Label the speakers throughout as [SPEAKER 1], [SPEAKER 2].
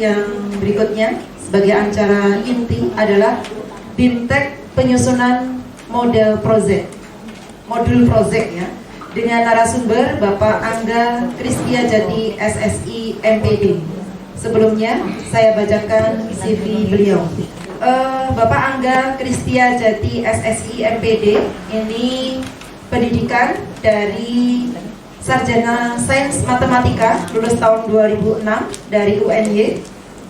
[SPEAKER 1] yang berikutnya sebagai acara inti adalah BIMTEK penyusunan modul project ya, dengan narasumber Bapak Angga Kristiajati SSI MPD. Sebelumnya saya bacakan CV beliau. Bapak Angga Kristiajati SSI MPD ini pendidikan dari Sarjana Sains Matematika lulus tahun 2006 dari UNY,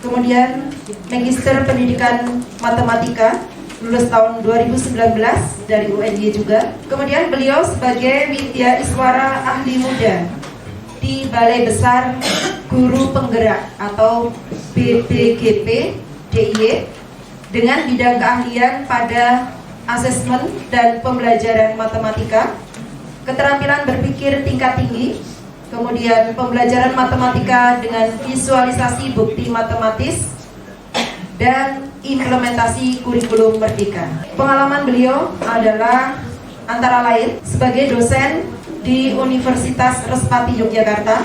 [SPEAKER 1] kemudian Magister Pendidikan Matematika lulus tahun 2019 dari UNY juga. Kemudian beliau sebagai Widya Iswara Ahli Muda di Balai Besar Guru Penggerak atau BBGP DIY dengan bidang keahlian pada asesmen dan pembelajaran matematika, keterampilan berpikir tingkat tinggi, kemudian pembelajaran matematika dengan visualisasi bukti matematis, dan implementasi kurikulum merdeka. Pengalaman beliau adalah antara lain sebagai dosen di Universitas Respati Yogyakarta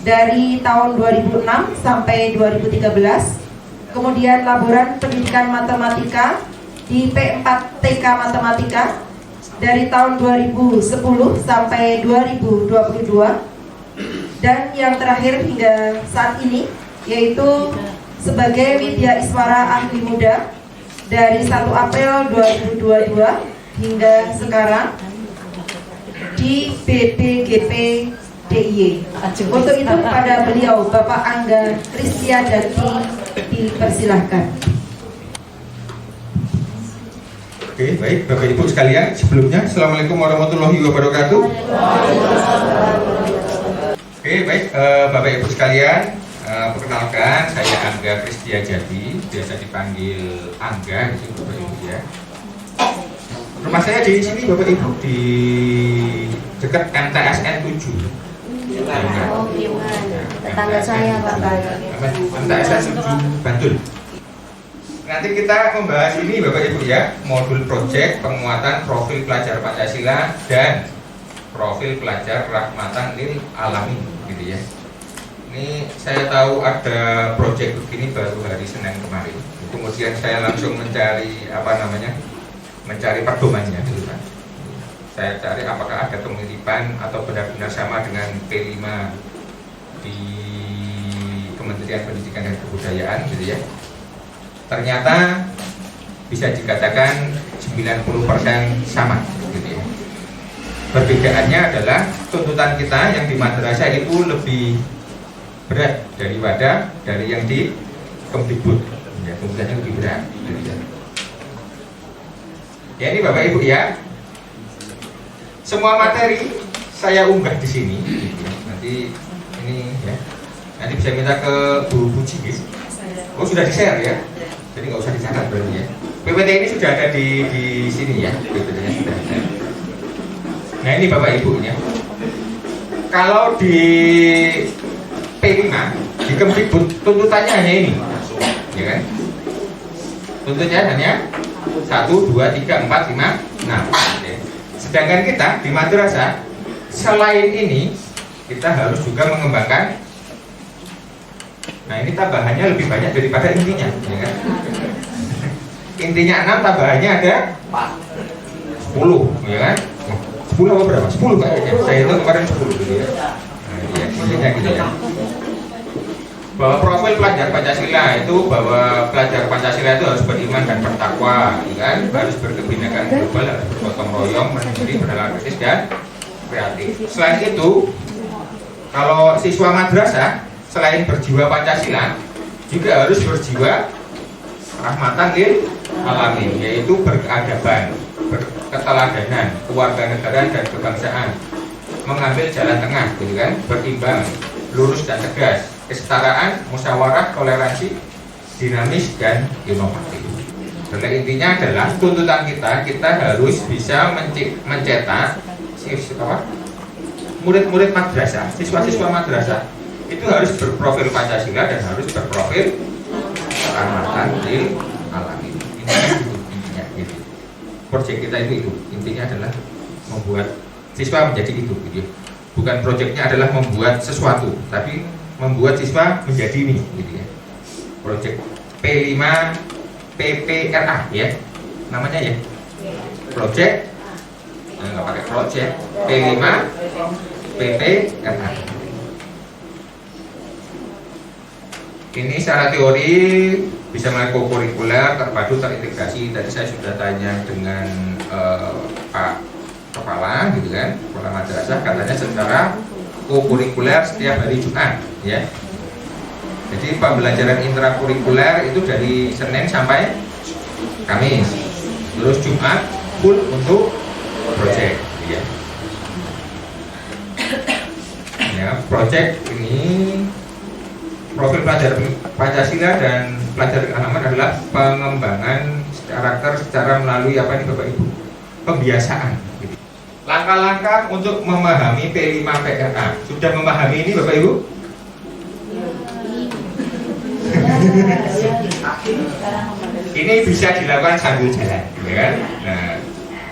[SPEAKER 1] dari tahun 2006 sampai 2013, kemudian laboran pendidikan matematika di P4TK Matematika dari tahun 2010 sampai 2022, dan yang terakhir hingga saat ini yaitu sebagai Widya Iswara Ahli Muda dari 1 April 2022 hingga sekarang di BBGP DIY. Untuk itu kepada beliau Bapak Angga Kristiajati dipersilahkan.
[SPEAKER 2] Oke, baik Bapak Ibu sekalian, sebelumnya Assalamualaikum warahmatullahi wabarakatuh. Oke, baik Bapak Ibu sekalian, perkenalkan saya Angga Kristiajati, biasa dipanggil Angga di sini Bapak Ibu ya. Rumah saya di sini Bapak Ibu di dekat MTSN 7.
[SPEAKER 3] Oh, tetangga saya Bapak.
[SPEAKER 2] MTSN 7 Bantul. Nanti kita membahas ini Bapak Ibu ya, modul project penguatan profil pelajar Pancasila dan profil pelajar rahmatan lil alamin gitu ya. Ini saya tahu ada project begini baru hari Senin kemarin. Kemudian saya langsung mencari mencari pedomannya dulu kan. Saya cari apakah ada kemiripan atau benar-benar sama dengan P5 di Kementerian Pendidikan dan Kebudayaan gitu ya. Ternyata bisa dikatakan 90% sama gitu ya. Perbedaannya adalah tuntutan kita yang di madrasah itu lebih berat daripada dari yang di Kemdikbud ya, tuntutannya lebih berat gitu ya. Ya ini Bapak Ibu ya, semua materi saya unggah di sini gitu ya. Nanti ini ya, nanti bisa minta ke Bu Puji gitu. Oh sudah di-share ya, jadi nggak usah dicatat berarti ya. PPT ini sudah ada di sini ya, PPT-nya sudah ada. Nah ini Bapak Ibu ya, kalau di P5 di Kemdikbud tuntutannya hanya ini, ya kan? Tuntutannya hanya 1, 2, 3, 4, 5, 6. Ya. Sedangkan kita di madrasah selain ini kita harus juga mengembangkan. Nah ini tambahannya lebih banyak daripada intinya, ya kan? Intinya 6, tambahannya ada 10, ya kan? 10 apa berapa? 10 Pak ya? Saya itu kemarin 10 gitu ya. Nah, ya, intinya gitu ya. Bahwa profil pelajar Pancasila itu, bahwa pelajar Pancasila itu harus beriman dan bertakwa, ya kan? Harus berkebinekaan global, harus bergotong royong, mandiri, bernalar kritis dan kreatif. Selain itu, kalau siswa madrasah selain berjiwa Pancasila juga harus berjiwa rahmatan lil alamin, yaitu berkeadaban, berketeladanan, kewarganegaraan dan kebangsaan, mengambil jalan tengah, gitu kan? Berimbang, lurus dan tegas, kesetaraan, musyawarah, toleransi, dinamis dan inovatif. Dan intinya adalah tuntutan kita harus bisa mencetak murid-murid madrasah, siswa-siswa madrasah itu harus berprofil Pancasila dan harus berprofil rahmatan lil alamin. Intinya gitu. Proyek kita itu intinya adalah membuat siswa menjadi itu gitu. Bukan proyeknya adalah membuat sesuatu, tapi membuat siswa menjadi ini gitu ya. Project P5 PPRA ya namanya ya, project nggak pakai project P5 PPRA. Ini secara teori bisa mulai kokurikuler, terpadu, terintegrasi. Tadi saya sudah tanya dengan Pak Kepala, gitu kan, Kepala Madrasah, katanya secara kokurikuler setiap hari Jumat, ya. Jadi pembelajaran intrakurikuler itu dari Senin sampai Kamis, terus Jumat full untuk project, ya. Ya, project ini profil pelajar Pancasila dan pelajar keagamaan adalah pengembangan karakter secara melalui apa ini Bapak Ibu? Pembiasaan. Langkah-langkah untuk memahami P5 PRA. Sudah memahami ini Bapak Ibu? Ini bisa dilakukan sambil jalan, ya kan? Nah,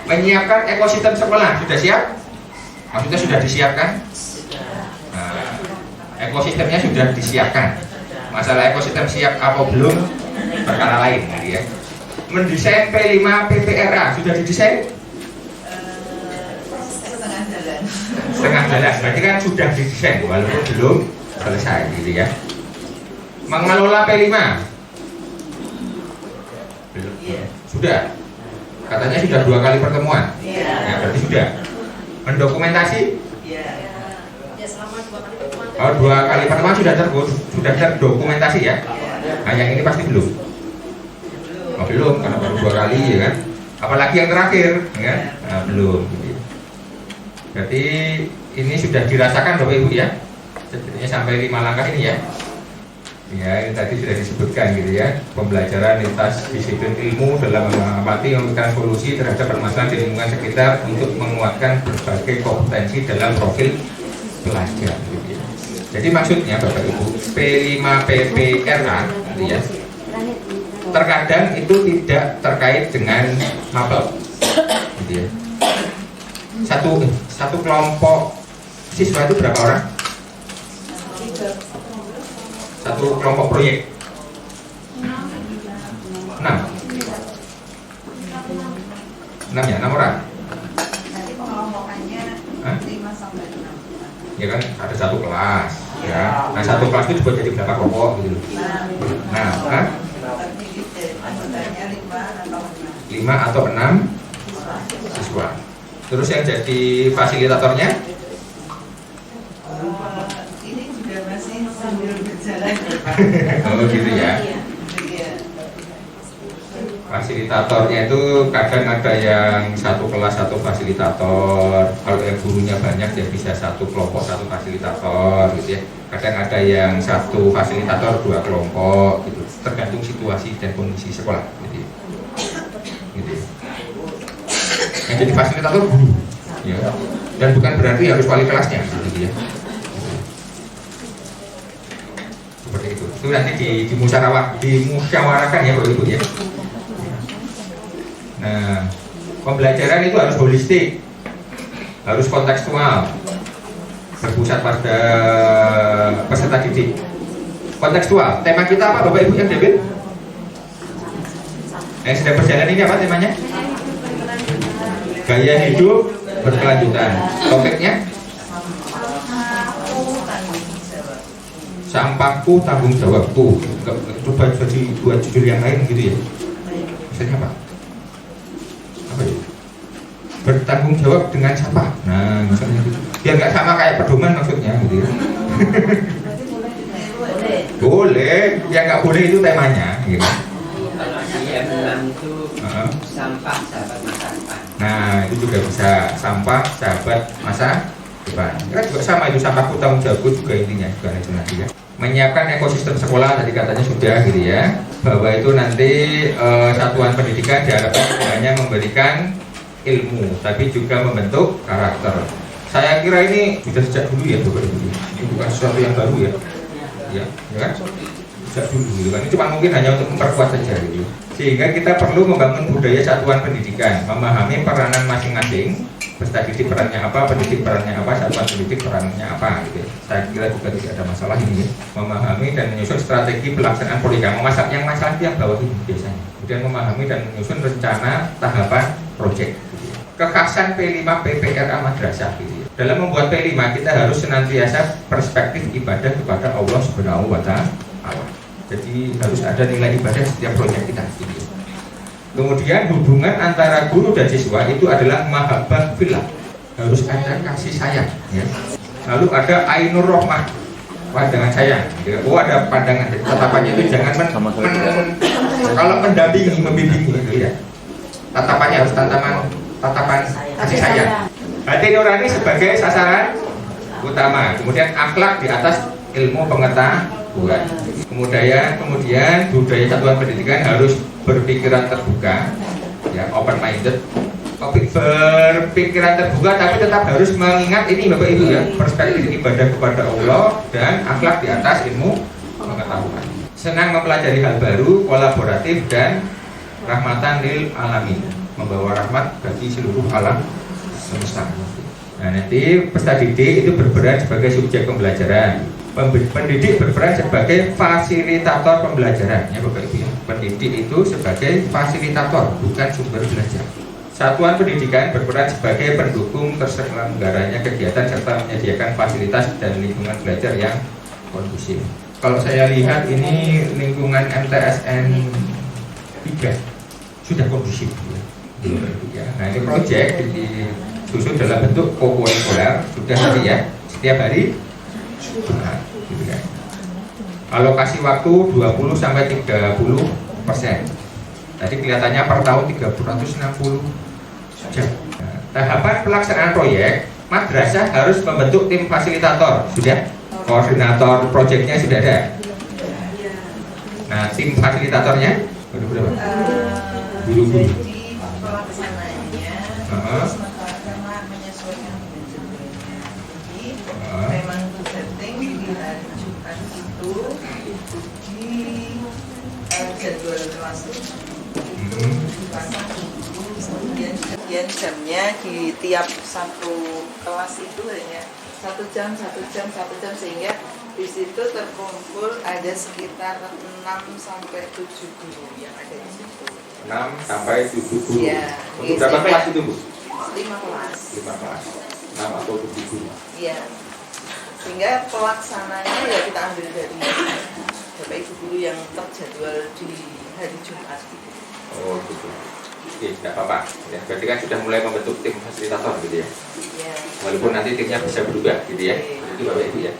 [SPEAKER 2] menyiapkan ekosistem sekolah sudah siap? Maksudnya sudah disiapkan? Ekosistemnya sudah disiapkan. Masalah ekosistem siap apa belum perkara lain, ya. Mendesain P5 PPRA sudah didesain? Setengah jalan. Berarti kan sudah didesain walaupun belum selesai, gitu ya. Mengelola P5 belum. Sudah. Katanya sudah 2 kali pertemuan. Ya, berarti sudah. Mendokumentasi? Oh, 2 kali pertemuan sudah terdokumentasi ya. Nah, yang ini pasti belum. Oh, belum karena baru 2 kali ya kan. Apalagi yang terakhir, ya. Nah, belum. Berarti ini sudah dirasakan Bapak Ibu ya. Sebenarnya sampai 5 langkah ini ya. Ya, ini tadi sudah disebutkan gitu ya. Pembelajaran lintas disiplin ilmu dalam mengamati memberikan solusi terhadap permasalahan di lingkungan sekitar untuk menguatkan berbagai kompetensi dalam profil pelajar. Gitu ya. Jadi maksudnya Bapak Ibu, P5 PPRA gitu ya, terkadang itu tidak terkait dengan mapel gitu ya. Satu kelompok siswa itu berapa orang? Satu kelompok proyek 6 ya, 6 orang.
[SPEAKER 4] Nanti pengelompokannya 5 sampai 6.
[SPEAKER 2] Ya kan ada satu kelas ya. Nah, satu kelas itu dibuat jadi berapa kelompok gitu. Nah,
[SPEAKER 4] anggotanya 5
[SPEAKER 2] 5
[SPEAKER 4] atau 6.
[SPEAKER 2] atau 6 siswa. Terus yang jadi fasilitatornya?
[SPEAKER 4] Ini juga masih sambil berjalan.
[SPEAKER 2] Oh gitu ya. Fasilitatornya itu kadang ada yang satu kelas satu fasilitator. Kalau yang gurunya banyak ya bisa satu kelompok satu fasilitator gitu ya. Kadang ada yang satu fasilitator 2 kelompok gitu. Tergantung situasi dan kondisi sekolah gitu ya. Gitu ya. Yang jadi fasilitator guru ya. Dan bukan berarti harus wali kelasnya gitu ya. Seperti itu. Itu nanti dimusyawarakan ya Bapak Ibu ya. Nah, pembelajaran itu harus holistik, harus kontekstual, berpusat pada peserta didik. Kontekstual, tema kita apa Bapak Ibu yang David? Yang sedang berjalan ini apa temanya? Gaya hidup berkelanjutan. Topiknya? Sampahku tanggung jawabku. Coba jadi buat judul yang lain gitu ya. Maksudnya apa? Bertanggung jawab dengan sampah. Nah, misalnya gitu. Biar nggak sama kayak pedoman maksudnya gitu ya. Boleh, yang nggak boleh itu temanya gitu.
[SPEAKER 5] Kalau IM6 itu sampah sahabat masa depan.
[SPEAKER 2] Nah, itu juga bisa sampah sahabat masa depan. Kan juga sama itu, sampahku tanggung jawabku juga intinya juga itu nanti ya. Menyiapkan ekosistem sekolah tadi katanya sudah gitu ya, bahwa itu nanti satuan pendidikan diharapkan tidak hanya memberikan ilmu tapi juga membentuk karakter. Saya kira ini sudah sejak dulu ya Bapak Ibu. Ini bukan sesuatu yang baru ya. Ya kan? Sejak dulu gitu kan. Ini cuma mungkin hanya untuk memperkuat saja gitu. Sehingga kita perlu membangun budaya satuan pendidikan, memahami peranan masing-masing peserta didik perannya apa, pendidik perannya apa, satuan pendidik perannya apa gitu. Saya kira juga tidak ada masalah ini. Memahami dan menyusun strategi pelaksanaan program. Yang masalah yang bawah ini biasanya. Kemudian memahami dan menyusun rencana tahapan proyek. Gitu. Kekhasan P5 PPRA Madrasah. Gitu. Dalam membuat P5 kita harus senantiasa perspektif ibadah kepada Allah Subhanahu wa Ta'ala. Jadi harus ada nilai ibadah setiap proyek kita. Gitu. Kemudian hubungan antara guru dan siswa itu adalah mahabbah fillah, harus ada kasih sayang ya. Lalu ada ainur rohmah, pandangan sayang ya. Oh ada pandangan, tatapannya itu jangan kalau mendampingi, membimbing gitu ya. Tatapannya harus tatapan kasih sayang. Hati nurani sebagai sasaran utama. Kemudian akhlak di atas ilmu pengetahuan. Kemudian budaya satuan pendidikan harus berpikiran terbuka, ya open minded. Berpikiran terbuka tapi tetap harus mengingat ini Bapak Ibu ya, perspektif ibadah kepada Allah dan akhlak di atas ilmu pengetahuan. Senang mempelajari hal baru, kolaboratif dan rahmatan lil alamin, membawa rahmat bagi seluruh alam semesta. Nah nanti peserta didik itu berperan sebagai subjek pembelajaran. Pendidik berperan sebagai fasilitator pembelajaran ya Bapak Ibu ya. Pendidik itu sebagai fasilitator, bukan sumber belajar. Satuan pendidikan berperan sebagai pendukung terselenggaranya kegiatan serta menyediakan fasilitas dan lingkungan belajar yang kondusif. Kalau saya lihat ini lingkungan MTSN 3 sudah kondusif ya. Nah ini proyek disusun dalam bentuk co-curricular sudah tadi ya, setiap hari Jumat, gitu kan. Alokasi waktu 20-30%. Tadi kelihatannya per tahun 360 jam. Nah, tahapan pelaksanaan proyek, madrasah harus membentuk tim fasilitator, sudah. Koordinator proyeknya sudah ada. Nah, tim fasilitatornya berapa? Guru-guru.
[SPEAKER 4] Jadi pelaksananya harus menyesuaikan jadi memang setting di hari Jumat itu di jadwal kelas itu dipasang kemudian jamnya di tiap satu kelas itu hanya 1 jam sehingga di situ terkumpul ada sekitar 6 sampai 7 guru yang ada di situ.
[SPEAKER 2] 6 sampai 7 guru.
[SPEAKER 4] Ya,
[SPEAKER 2] untuk berapa kelas itu Bu?
[SPEAKER 4] 5 kelas.
[SPEAKER 2] 5 kelas. 6 atau 7 guru.
[SPEAKER 4] Iya. Sehingga pelaksananya ya kita ambil dari Bapak Ibu guru yang terjadwal di hari Jumat gitu.
[SPEAKER 2] Oh gitu. Oke, tidak apa-apa. Ya, berarti kan sudah mulai membentuk tim fasilitator gitu ya.
[SPEAKER 4] Iya.
[SPEAKER 2] Walaupun nanti timnya bisa berubah gitu ya. Itu Bapak Ibu ya.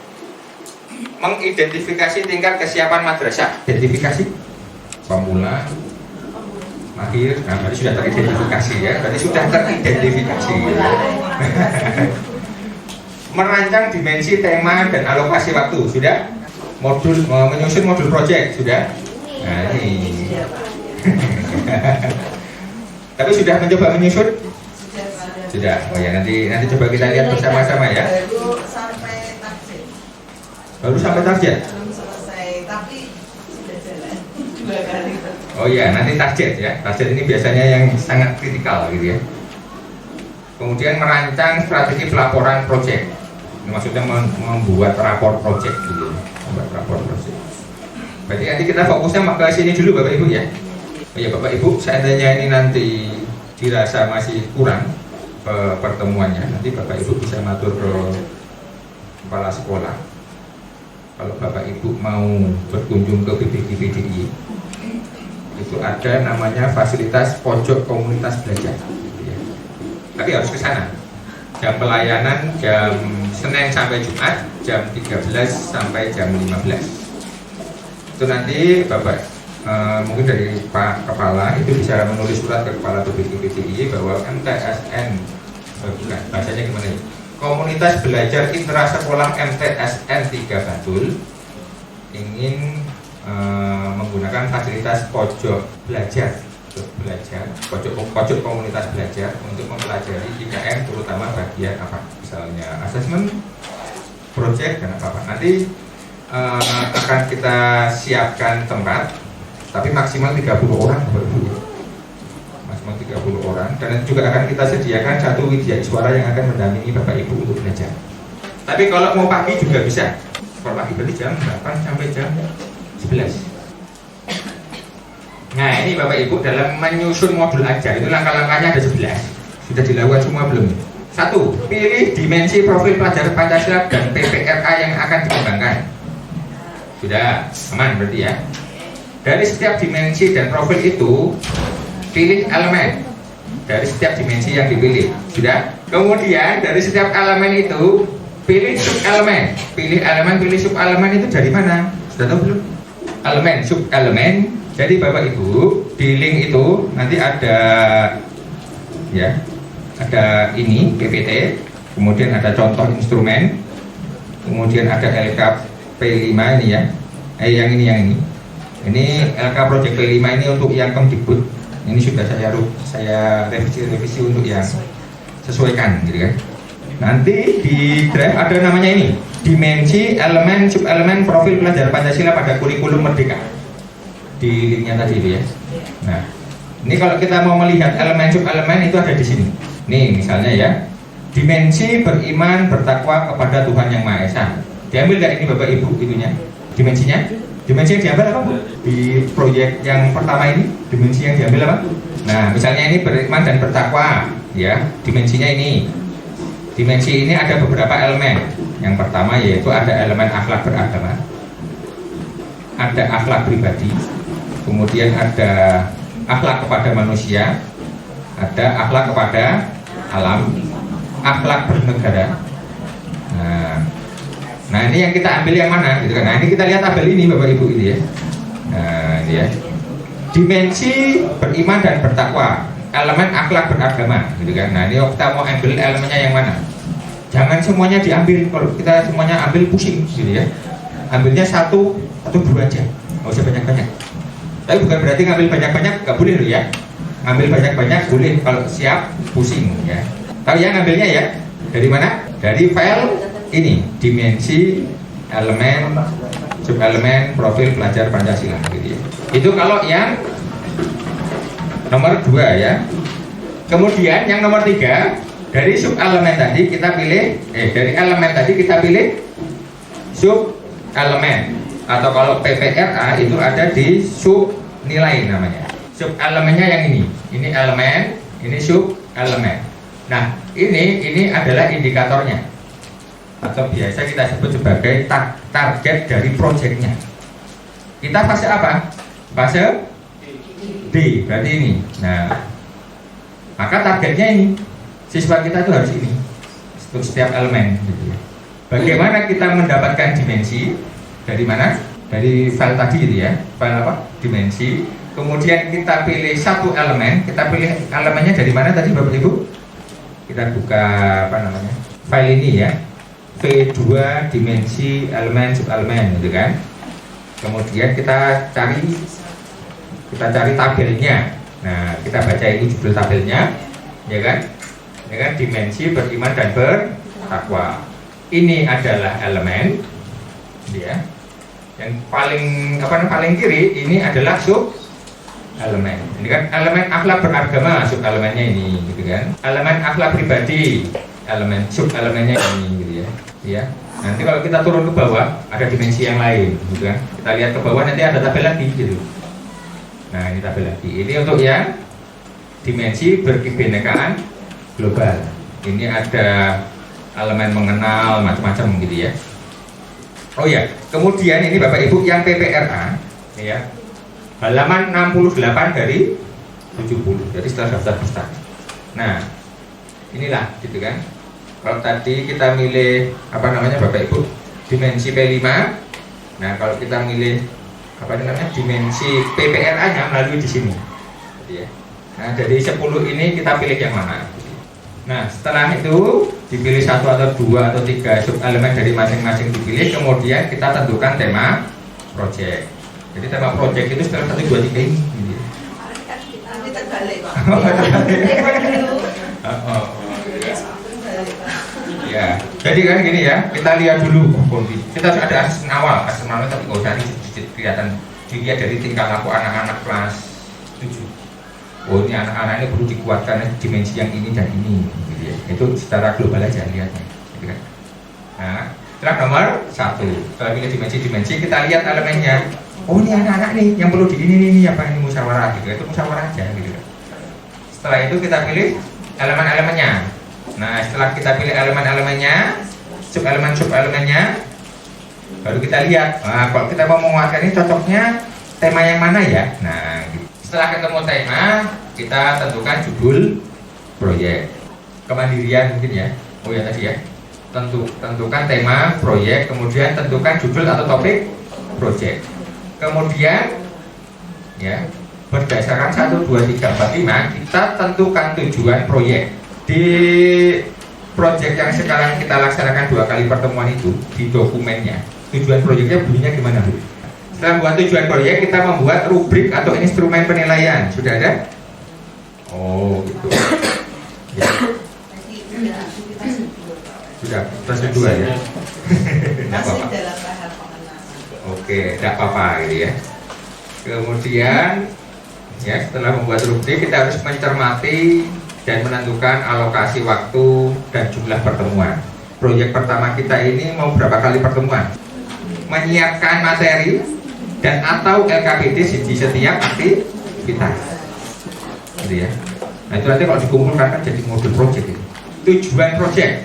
[SPEAKER 2] Mengidentifikasi tingkat kesiapan madrasah. Identifikasi pemula, mahir. Nah, berarti sudah teridentifikasi ya. Berarti sudah teridentifikasi. Merancang dimensi, tema dan alokasi waktu sudah. Modul menyusun modul project sudah. Nah, ini. Tapi sudah mencoba menyusun? Sudah. Oh ya, nanti coba kita lihat bersama-sama ya.
[SPEAKER 4] Baru sampai target.
[SPEAKER 2] Baru sampai target?
[SPEAKER 4] Belum selesai, tapi sudah jalan 2 kali.
[SPEAKER 2] Oh iya, nanti target ya. Target ini biasanya yang sangat kritikal gitu ya. Kemudian merancang strategi pelaporan proyek. Ini maksudnya membuat rapor proyek gitu. Membuat rapor proyek. Berarti nanti kita fokusnya ke sini dulu Bapak Ibu ya. Oh ya Bapak Ibu, seandainya ini nanti dirasa masih kurang pertemuannya, nanti Bapak Ibu bisa matur ke kepala sekolah. Kalau Bapak Ibu mau berkunjung ke BPD-BDI, itu ada namanya fasilitas pojok komunitas belajar. Tapi harus ke sana. Jam pelayanan jam Senin sampai Jumat, jam 13 sampai jam 15. Itu nanti Bapak mungkin dari Pak Kepala itu bisa menulis surat ke Kepala BPD-BDI bahwa MTSN bukan, bahasanya gimana ya? Komunitas Belajar Intrasekolah MTSN 3 Bantul ingin menggunakan fasilitas pojok belajar, pojok komunitas belajar untuk mempelajari IKN terutama bagian apa, misalnya asesmen, project dan apa-apa. Nanti akan kita siapkan tempat, tapi maksimal 30 orang. maksimal 30 orang. Dan juga akan kita sediakan satu widya suara yang akan mendampingi Bapak Ibu untuk belajar. Tapi kalau mau pagi juga bisa. Kalau pagi berarti jam 8 sampai jam 11. Nah ini Bapak Ibu dalam menyusun modul ajar itu langkah-langkahnya ada 11. Sudah dilakukan semua belum? 1. Pilih dimensi profil pelajar Pancasila dan PPRA yang akan dikembangkan. Sudah, aman berarti ya. Dari setiap dimensi dan profil itu, pilih elemen dari setiap dimensi yang dipilih. Sudah. Kemudian dari setiap elemen itu, pilih sub-elemen. Pilih elemen, pilih sub-elemen itu dari mana? Sudah tahu belum? Elemen, sub-elemen. Jadi Bapak Ibu, di link itu nanti ada ya, ada ini PPT, kemudian ada contoh instrumen, kemudian ada LKP5 ini ya. Yang ini. Ini LK Project P5 ini untuk yang Kemdikbud. Ini sudah saya revisi untuk yang sesuaikan gitu kan. Nanti di drive ada namanya ini, dimensi, elemen, sub-elemen, profil pelajar Pancasila pada kurikulum Merdeka. Di linknya tadi itu ya. Nah, ini kalau kita mau melihat elemen sub-elemen itu ada di sini. Nih misalnya ya, dimensi beriman bertakwa kepada Tuhan Yang Maha Esa. Diambil nggak ini Bapak Ibu itunya? Dimensinya? Dimensi yang diambil apa Bu? Di proyek yang pertama ini, dimensi yang diambil apa? Nah, misalnya ini beriman dan bertakwa, ya, dimensinya ini. Dimensi ini ada beberapa elemen. Yang pertama yaitu ada elemen akhlak beragama, ada akhlak pribadi, kemudian ada akhlak kepada manusia, ada akhlak kepada alam, akhlak bernegara. Nah ini yang kita ambil yang mana gitu kan. Nah ini kita lihat tabel ini Bapak Ibu ini ya. Nah ini ya. Dimensi beriman dan bertakwa, elemen akhlak beragama gitu kan. Nah ini kita mau ambil elemennya yang mana. Jangan semuanya diambil. Kalau kita semuanya ambil pusing gitu ya. Ambilnya 1 atau 2 aja, nggak usah banyak-banyak. Tapi bukan berarti ngambil banyak-banyak nggak boleh loh ya. Ngambil banyak-banyak boleh kalau siap pusing ya. Tahu ya ngambilnya ya. Dari mana? Dari file ini, dimensi, elemen, sub-elemen, profil pelajar Pancasila gitu ya. Itu kalau yang nomor 2 ya. Kemudian yang nomor 3, dari sub-elemen tadi kita pilih, dari elemen tadi kita pilih sub-elemen. Atau kalau PPRA itu ada di sub-nilai namanya. Sub-elemennya yang ini elemen, ini sub-elemen. Nah, ini adalah indikatornya. Atau biasa kita sebut sebagai target dari proyeknya. Kita fase apa? Fase D, berarti ini. Nah, maka targetnya ini. Siswa kita itu harus ini untuk setiap elemen gitu ya. Bagaimana kita mendapatkan dimensi? Dari mana? Dari file tadi gitu ya. File apa? Dimensi. Kemudian kita pilih satu elemen. Kita pilih elemennya dari mana tadi Bapak Ibu? Kita buka apa namanya? File ini ya. V2 dimensi elemen sub-elemen gitu kan. Kemudian kita cari tabelnya. Nah, kita baca ini judul tabelnya, ya kan? Ya kan, dimensi beriman dan bertakwa. Ini adalah elemen, ya. Yang paling kiri ini adalah sub-elemen. Ini kan elemen akhlak beragama, sub-elemennya ini, gitu kan. Elemen akhlak pribadi, elemen sub-elemennya ini, gitu ya. Ya, nanti kalau kita turun ke bawah ada dimensi yang lain, gitu kan? Kita lihat ke bawah nanti ada tabel lagi, gitu. Nah ini tabel lagi. Ini untuk yang dimensi berkebinekaan global. Ini ada elemen mengenal macam-macam, gitu ya. Oh ya, kemudian ini Bapak Ibu yang PPRA, ya, halaman 68 dari 70. Jadi setelah daftar besar. Nah, inilah, gitu kan. Kalau tadi kita milih apa namanya Bapak Ibu, dimensi P5. Nah, kalau kita milih apa namanya dimensi PPRA-nya melalui di sini. Ya. Nah, dari 10 ini kita pilih yang mana? Nah, setelah itu dipilih 1 atau 2 atau 3 sub elemen dari masing-masing dipilih, kemudian kita tentukan tema project. Jadi tema project itu setelah 1, 2, 3 ini.
[SPEAKER 4] Nanti terbalik Pak.
[SPEAKER 2] Ya, jadi kan gini ya, kita lihat dulu kondisi. Kita ada asesmen awal tapi nggak usah sedikit kelihatan dilihat dari tingkah laku anak-anak kelas 7. oh ini anak-anak ini perlu dikuatkan dimensi yang ini dan ini, gitu ya. Itu secara global aja lihatnya, gitu kan. Nah, setelah nomor 1, setelah pilih dimensi-dimensi, kita lihat elemennya. Oh ini anak-anak nih yang perlu di ini apa ini musyawarah, gitu. Itu musyawarah aja, gitu kan. Setelah itu kita pilih elemen-elemennya. Nah, setelah kita pilih elemen-elemennya, sub-elemennya, baru kita lihat. Nah, kalau kita mau menguatkan ini cocoknya tema yang mana ya? Nah, gitu. Setelah ketemu tema, kita tentukan judul proyek. Kemandirian mungkin ya. Oh ya tadi ya. Tentukan tema proyek, kemudian tentukan judul atau topik proyek. Kemudian ya, berdasarkan 1, 2, 3, 4, 5 kita tentukan tujuan proyek. Di proyek yang sekarang kita laksanakan 2 kali pertemuan itu, di dokumennya tujuan proyeknya bunyinya gimana Bu? Setelah membuat tujuan proyek, kita membuat rubrik atau instrumen penilaian. Sudah ada? Oh gitu ya. Sudah, prosedur ya.
[SPEAKER 4] Masih dalam tahap pengenalan.
[SPEAKER 2] Oke, tidak apa-apa gitu ya. Kemudian ya, setelah membuat rubrik kita harus mencermati dan menentukan alokasi waktu dan jumlah pertemuan. Proyek pertama kita ini mau berapa kali pertemuan? Menyiapkan materi dan atau LKPD di setiap aktivitas, gitu ya. Nah itu nanti kalau dikumpulkan kan jadi modul project itu. Tujuan project,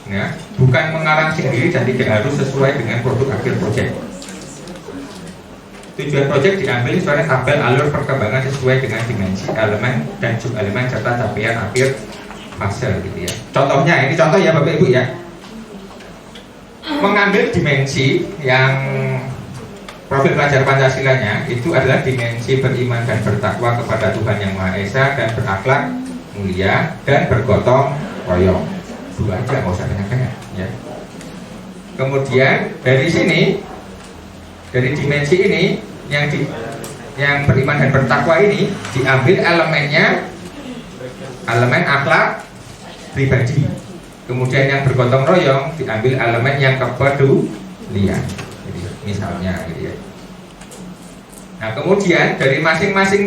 [SPEAKER 2] ya, bukan mengarang sendiri dan tidak harus sesuai dengan produk akhir project. Tujuan project diambil sesuai tabel alur perkembangan sesuai dengan dimensi elemen dan sub-elemen serta capaian akhir fase, gitu ya. Contohnya, ini contoh ya Bapak Ibu ya. Mengambil dimensi yang profil pelajar Pancasilanya itu adalah dimensi beriman dan bertakwa kepada Tuhan Yang Maha Esa dan berakhlak mulia dan bergotong royong. 2 aja, nggak usah banyak-banyak ya. Kemudian dari sini, dari dimensi ini yang beriman dan bertakwa ini diambil elemennya, elemen akhlak pribadi. Kemudian yang bergotong royong diambil elemen yang kepedulian, misalnya gitu ya. Nah kemudian dari masing-masing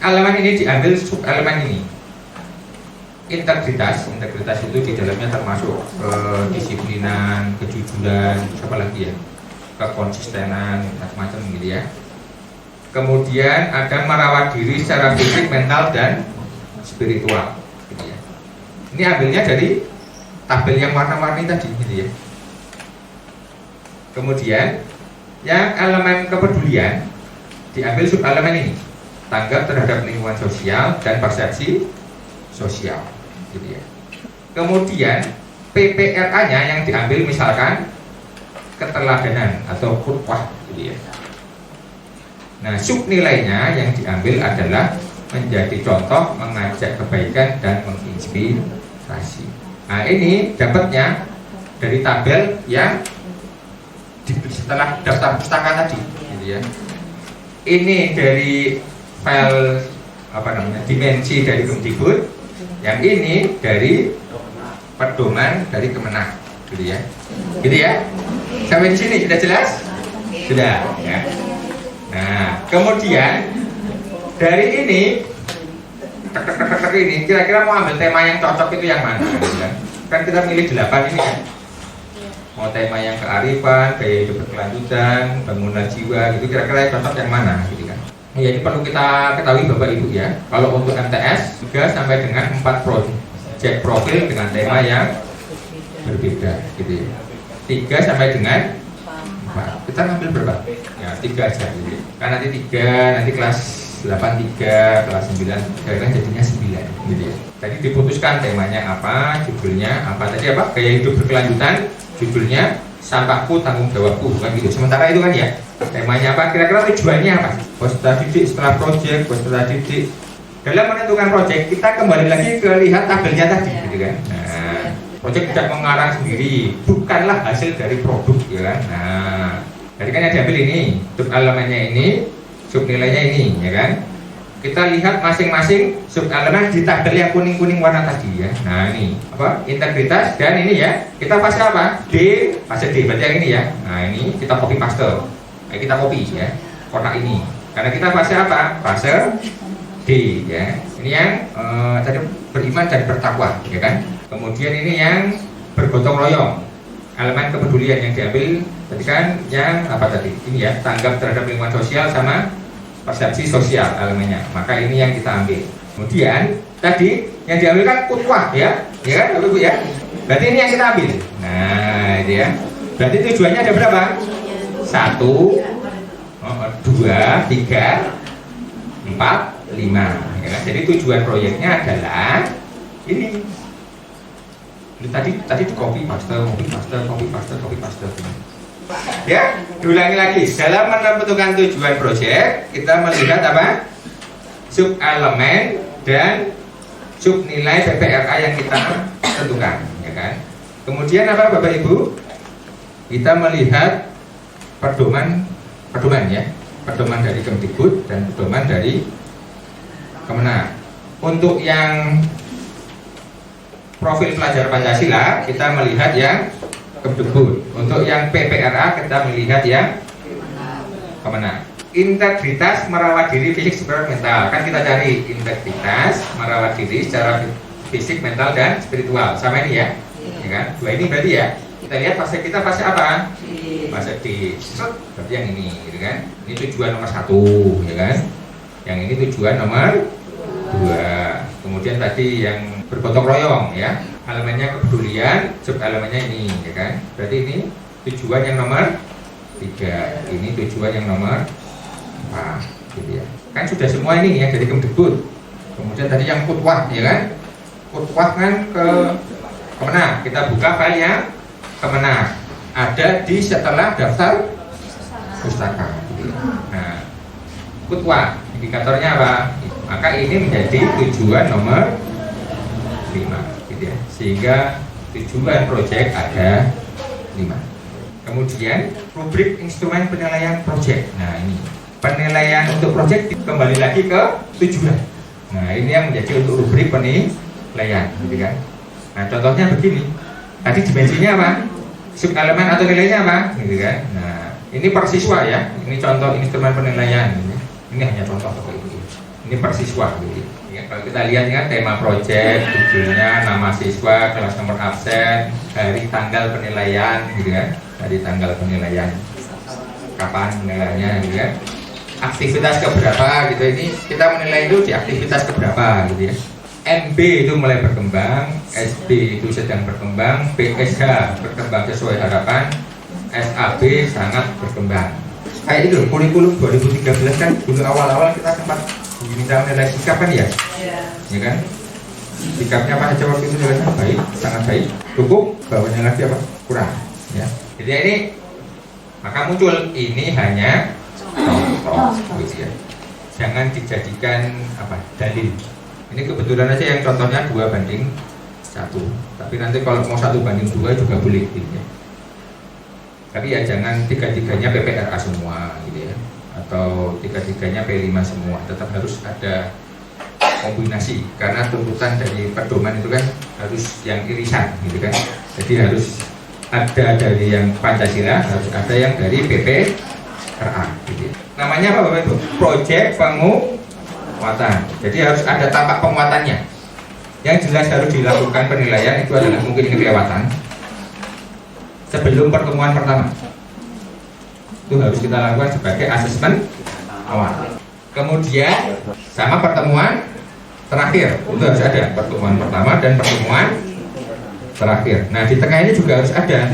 [SPEAKER 2] elemen ini diambil sub-elemen ini. Integritas itu di dalamnya termasuk kedisiplinan, kejujuran, apa lagi ya, kekonsistenan, macam-macam gitu ya. Kemudian ada merawat diri secara fisik, mental dan spiritual, gitu ya. Ini ambilnya dari tabel yang warna-warni tadi, gitu ya. Kemudian yang elemen kepedulian diambil sub-elemen ini, tanggap terhadap lingkungan sosial dan persepsi sosial, gitu ya. Kemudian PPRA-nya yang diambil misalkan keteladanan atau khutbah, gitu ya. Nah, sub nilainya yang diambil adalah menjadi contoh, mengajak kebaikan dan menginspirasi. Nah, ini dapatnya dari tabel yang setelah daftar pustaka tadi, gitu ya. Ini dari file dimensi dari Kemdikbud, yang ini dari pedoman dari Kemenang, gitu ya. Gitu ya. Sampai di sini sudah jelas? Sudah. Ya. Nah, kemudian dari ini ini kira-kira mau ambil tema yang cocok itu yang mana? Kan kita milih 8 ini kan. Mau tema yang kearifan, gaya hidup berkelanjutan, bangunan jiwa, gitu kira-kira yang cocok yang mana, gitu kan? Ya ini perlu kita ketahui Bapak Ibu ya. Kalau untuk MTS 3 sampai dengan 4 project profil dengan tema yang berbeda, gitu ya. 3 sampai dengan 4. Kita ngambil berapa? Ya 3 aja, gitu. Kan nanti 3, nanti kelas 8 3, kelas 9 kan jadinya 9, gitu ya. Tadi diputuskan temanya apa, judulnya apa tadi apa? Gaya hidup berkelanjutan, judulnya sampahku tanggung jawabku, bukan gitu. Sementara itu kan ya, temanya apa? Kira-kira tujuannya apa? Peserta didik setelah proyek, peserta didik. Dalam menentukan proyek kita kembali lagi ke lihat tabelnya tadi, gitu kan. Nah, proyek tidak mengarang sendiri, bukanlah hasil dari produk, gitu kan. Nah, jadi kan yang diambil ini, sub elemennya ini, sub nilainya ini, ya kan. Kita lihat masing-masing sub elemen di tabel yang kuning-kuning warna tadi ya. Nah ini apa? Integritas dan ini ya. Kita fase apa? D, fase D berarti yang ini ya. Nah ini kita copy paste. Kita copy ya kotak ini. Karena kita fase apa? Fase D ya. Ini yang tadi beriman dan bertakwa, ya kan? Kemudian ini yang bergotong royong. Elemen kepedulian yang diambil tadi kan yang apa tadi? Ini ya, tanggap terhadap lingkungan sosial sama persepsi sosial elemennya. Maka ini yang kita ambil. Kemudian tadi yang diambil kan kutwah ya, ya kan Bapak Ibu ya. Berarti ini yang kita ambil. Nah, ini ya. Berarti tujuannya ada berapa? 1, 2, 3, 4, 5. Ya kan? Jadi tujuan proyeknya adalah ini. Tadi di copy paste. Ya, diulangi lagi. Dalam menentukan tujuan proyek, kita melihat apa? Sub elemen dan sub nilai PPRA yang kita tentukan, ya kan? Kemudian apa Bapak Ibu? Kita melihat pedoman ya, pedoman dari Kemdikbud dan pedoman dari Kemenak. Untuk yang profil pelajar Pancasila kita melihat yang Kemdikbud. Untuk yang PPRA kita melihat yang Kemenak. Integritas merawat diri fisik, spiritual, mental. Kan kita cari integritas merawat diri secara fisik, mental dan spiritual. Sama ini ya. Ya kan? Dua ini berarti ya. Kita lihat fase kita fase apa? Fase D. Berarti yang ini, gitu kan? Ini tujuan nomor 1, ya kan? Yang ini tujuan nomor 2. Kemudian tadi yang bergotong royong ya. Elemennya kepedulian, sub elemennya ini, ya kan? Berarti ini tujuan yang nomor 3. Ini tujuan yang nomor 4, gitu ya. Kan sudah semua ini ya dari Kemdikbud. Kemudian tadi yang kutwah, ya kan? Kutwah kan ke Kemenak. Kita buka filenya Kemenak. Ada di setelah daftar pustaka. Gitu ya. Nah, kutwah indikatornya apa? Maka ini menjadi tujuan nomor 5, gitu ya. Sehingga tujuan proyek ada 5. Kemudian rubrik instrumen penilaian proyek. Nah, ini penilaian untuk proyek kembali lagi ke tujuan. Nah, ini yang menjadi untuk rubrik penilaian, gitu kan. Nah, contohnya begini. Tadi dimensinya apa? Sub elemen atau nilainya apa? Gitu kan. Nah, ini per siswa ya. Ini contoh instrumen penilaian. Ini hanya contoh seperti ini. Ini per siswa gitu. Ya, kalau kita lihat kan tema proyek, judulnya, nama siswa, kelas nomor absen, hari tanggal penilaian, gitu kan. Dari tanggal penilaian, kapan penilaiannya, gitu kan. Aktivitas keberapa gitu, ini kita menilai itu di aktivitas keberapa gitu ya. MB itu mulai berkembang, SB itu sedang berkembang, PSH berkembang sesuai harapan, SAB sangat berkembang. Kayak itu kurikulum 2013 kan dulu awal-awal kita sempat diminta menilai sikap kan ya, ya kan? Sikapnya apa saja waktu itu nilainya baik, sangat baik, cukup, bawahnya lagi apa kurang, ya. Jadi ini maka muncul ini hanya contoh, gitu ya. Jangan dijadikan apa dalil. Ini kebetulan aja yang contohnya 2:1. Tapi nanti kalau mau 1:2 juga boleh, gitu ya. Tapi ya jangan 3-3-nya PPRA semua, gitu ya. Atau 3-3-nya P5 semua. Tetap harus ada kombinasi. Karena tuntutan dari pedoman itu kan harus yang irisan, gitu kan. Jadi harus ada dari yang Pancasila, harus ada yang dari PPRA, gitu ya. Namanya apa Bapak Ibu? Proyek penguatan. Jadi harus ada tampak penguatannya. Yang jelas harus dilakukan penilaian itu adalah mungkin ini kelewatan. Sebelum pertemuan pertama itu harus kita lakukan sebagai asesmen awal. Kemudian sama pertemuan terakhir itu harus ada pertemuan pertama dan pertemuan terakhir. Nah di tengah ini juga harus ada.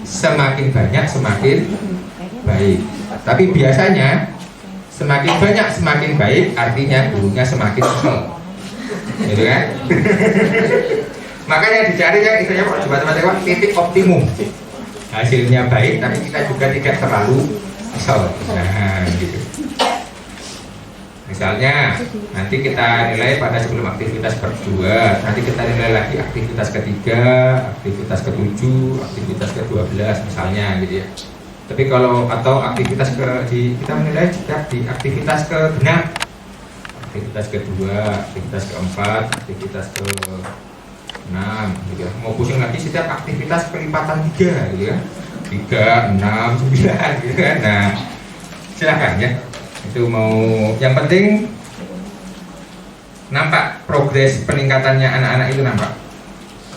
[SPEAKER 2] Semakin banyak semakin baik. Tapi biasanya semakin banyak semakin baik, artinya gurunya semakin kesel, gitu kan? Makanya dicari ya istilahnya kalau coba titik optimum. Hasilnya baik, tapi kita juga tidak terlalu kesel. Nah, gitu. Misalnya nanti kita nilai pada sebelum aktivitas berdua, nanti kita nilai lagi aktivitas ketiga, aktivitas ke-7, aktivitas ke-12 misalnya, gitu ya. Tapi kalau atau aktivitas kita menilai setiap di aktivitas ke-6, aktivitas kedua, aktivitas keempat, aktivitas ke-6, gitu ya. Mau pusing lagi setiap aktivitas kelipatan 3, gitu ya. 3, 6, 9, gitu kan. Nah, silakan ya. Itu mau yang penting nampak progres peningkatannya anak-anak itu nampak.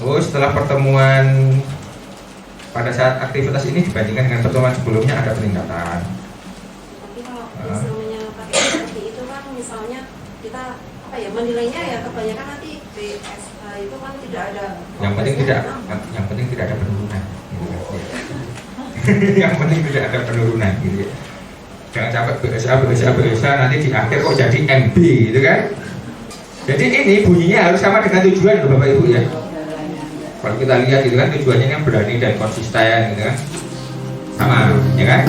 [SPEAKER 2] Oh, setelah pertemuan pada saat aktivitas ini dibandingkan dengan pertemuan sebelumnya ada peningkatan.
[SPEAKER 3] Tapi kalau misalnya pakai seperti itu kan misalnya kita apa ya menilainya ya kebanyakan nanti PSH itu kan tidak ada.
[SPEAKER 2] Yang penting tidak ada penurunan. Yang penting tidak ada penurunan gitu ya. Jangan sampai BSA nanti di akhir kok jadi MB gitu kan. Jadi ini bunyinya harus sama dengan tujuan loh Bapak Ibu ya. Kalau kita lihat gitu kan tujuannya yang berani dan konsisten gitu kan. Sama, ya kan?